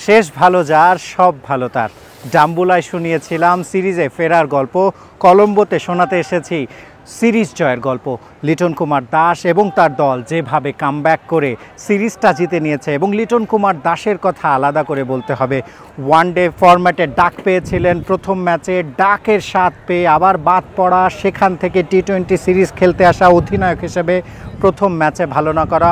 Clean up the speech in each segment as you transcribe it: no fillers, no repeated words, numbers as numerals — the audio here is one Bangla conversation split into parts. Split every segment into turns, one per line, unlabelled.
শেষ ভালো যার সব ভালো তার। ডাম্বুলায় শুনিয়েছিলাম সিরিজে ফেরার গল্প, কলম্বোতে শোনাতে এসেছি সিরিজ জয়ের গল্প। লিটন কুমার দাস এবং তার দল যেভাবে কামব্যাক করে সিরিজটা জিতে নিয়েছে, এবং লিটন কুমার দাসের কথা আলাদা করে বলতে হবে। ওয়ানডে ফরম্যাটে ডাক পেয়েছিলেন প্রথম ম্যাচে, ডাকের স্বাদ পেয়ে আবার বাদ পড়া, সেখান থেকে টি-20 সিরিজ খেলতে আসা অধিনায়ক হিসেবে প্রথম ম্যাচে ভালো না করা,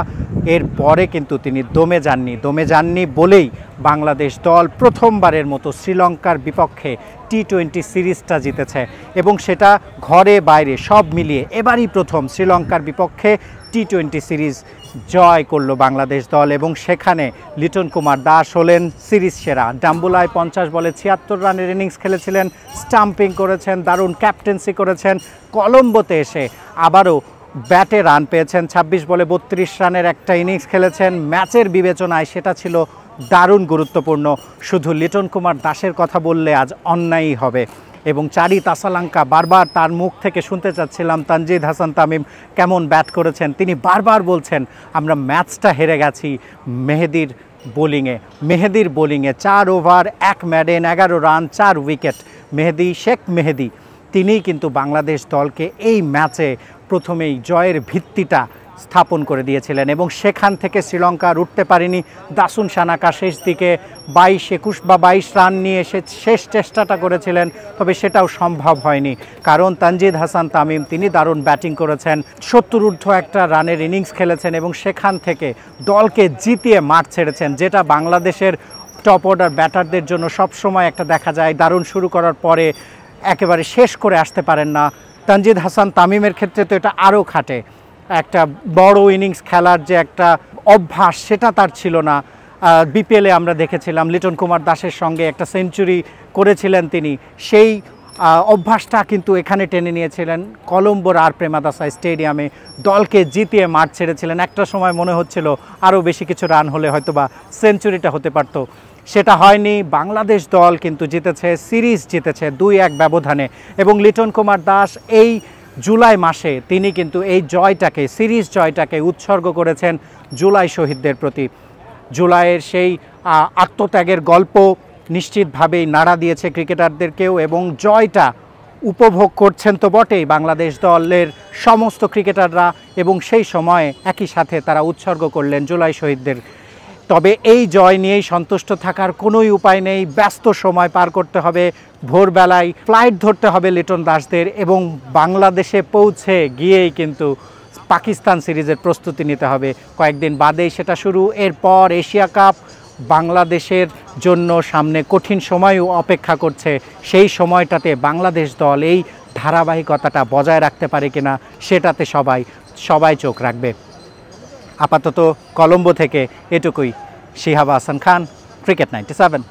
এরপরে কিন্তু তিনি দমে যাননি বলেই বাংলাদেশ দল প্রথমবারের মতো শ্রীলঙ্কার বিপক্ষে টি-20 সিরিজটা জিতেছে, এবং সেটা ঘরে বাইরে সব মিলিয়ে এবারই প্রথম শ্রীলঙ্কার বিপক্ষে টি-20 সিরিজ জয় করল বাংলাদেশ দল, এবং সেখানে লিটন কুমার দাস হলেন সিরিজ সেরা। ডাম্বুলায় 50 বলে 76 রানের ইনিংস খেলেছিলেন, স্টাম্পিং করেছেন, দারুণ ক্যাপ্টেন্সি করেছেন। কলম্বোতে এসে আবারও ব্যাটে রান পেয়েছেন, 26 বলে 32 রানের একটা ইনিংস খেলেছেন। ম্যাচের বিবেচনায় সেটা ছিল দারুণ গুরুত্বপূর্ণ। শুধু লিটন কুমার দাসের কথা বললে আজ অন্যায়ই হবে, এবং চারি তাসালাঙ্কা বারবার তার মুখ থেকে শুনতে চাচ্ছিলাম তানজিদ হাসান তামিম কেমন ব্যাট করেছেন। তিনি বারবার বলছেন আমরা ম্যাচটা হেরে গেছি মেহেদির বোলিংয়ে 4 over 1 maiden 11 run 4 wicket. Sheikh Mehedi তিনিই কিন্তু বাংলাদেশ দলকে এই ম্যাচে প্রথমেই জয়ের ভিত্তিটা স্থাপন করে দিয়েছিলেন, এবং সেখান থেকে শ্রীলঙ্কা উঠতে পারেনি। দাসুন সানাকা শেষ দিকে 21 বা 22 রান নিয়ে শেষ চেষ্টাটা করেছিলেন, তবে সেটাও সম্ভব হয়নি, কারণ তানজিদ হাসান তামিম তিনি দারুণ ব্যাটিং করেছেন, 70 ঊর্ধ্ব একটা রানের ইনিংস খেলেছেন, এবং সেখান থেকে দলকে জিতিয়ে মাঠ ছেড়েছেন, যেটা বাংলাদেশের টপ অর্ডার ব্যাটারদের জন্য সবসময় একটা দেখা যায়, দারুণ শুরু করার পরে একেবারে শেষ করে আসতে পারেন না। তানজিদ হাসান তামিমের ক্ষেত্রে তো এটা আরও খাটে, একটা বড় ইনিংস খেলার যে একটা অভ্যাস সেটা তার ছিল না। বিপিএলে আমরা দেখেছিলাম লিটন কুমার দাসের সঙ্গে একটা সেঞ্চুরি করেছিলেন তিনি, সেই অভ্যাসটা কিন্তু এখানে টেনে নিয়েছিলেন। কলম্বোর আর প্রেমাদাসা স্টেডিয়ামে দলকে জিতিয়ে মাঠ ছেড়েছিলেন। একটা সময় মনে হচ্ছিল আরও বেশি কিছু রান হলে হয়তোবা সেঞ্চুরিটা হতে পারত, সেটা হয়নি। বাংলাদেশ দল কিন্তু সিরিজ জিতেছে 2-1 ব্যবধানে, এবং লিটন কুমার দাস এই জুলাই মাসে তিনি কিন্তু এই সিরিজ জয়টাকে উৎসর্গ করেছেন জুলাই শহীদদের প্রতি। জুলাইয়ের সেই আত্মত্যাগের গল্প নিশ্চিতভাবেই নাড়া দিয়েছে ক্রিকেটারদেরকেও, এবং জয়টা উপভোগ করছেন তো বটেই বাংলাদেশ দলের সমস্ত ক্রিকেটাররা, এবং সেই সময়ে একই সাথে তারা উৎসর্গ করলেন জুলাই শহীদদের। তবে এই জয় নিয়েই সন্তুষ্ট থাকার কোনোই উপায় নেই। ব্যস্ত সময় পার করতে হবে, ভোরবেলায় ফ্লাইট ধরতে হবে লিটন দাসদের, এবং বাংলাদেশে পৌঁছে গিয়েই কিন্তু পাকিস্তান সিরিজের প্রস্তুতি নিতে হবে। কয়েকদিন বাদেই সেটা শুরু। এরপর এশিয়া কাপ বাংলাদেশের জন্য সামনে কঠিন সময়ও অপেক্ষা করছে। সেই সময়টাতে বাংলাদেশ দল এই ধারাবাহিকতাটা বজায় রাখতে পারে কিনা সেটাতে সবাই চোখ রাখবে। আপাতত কলম্বো থেকে এটুকুই। শিহাব হাসান খান, ক্রিকেট 97।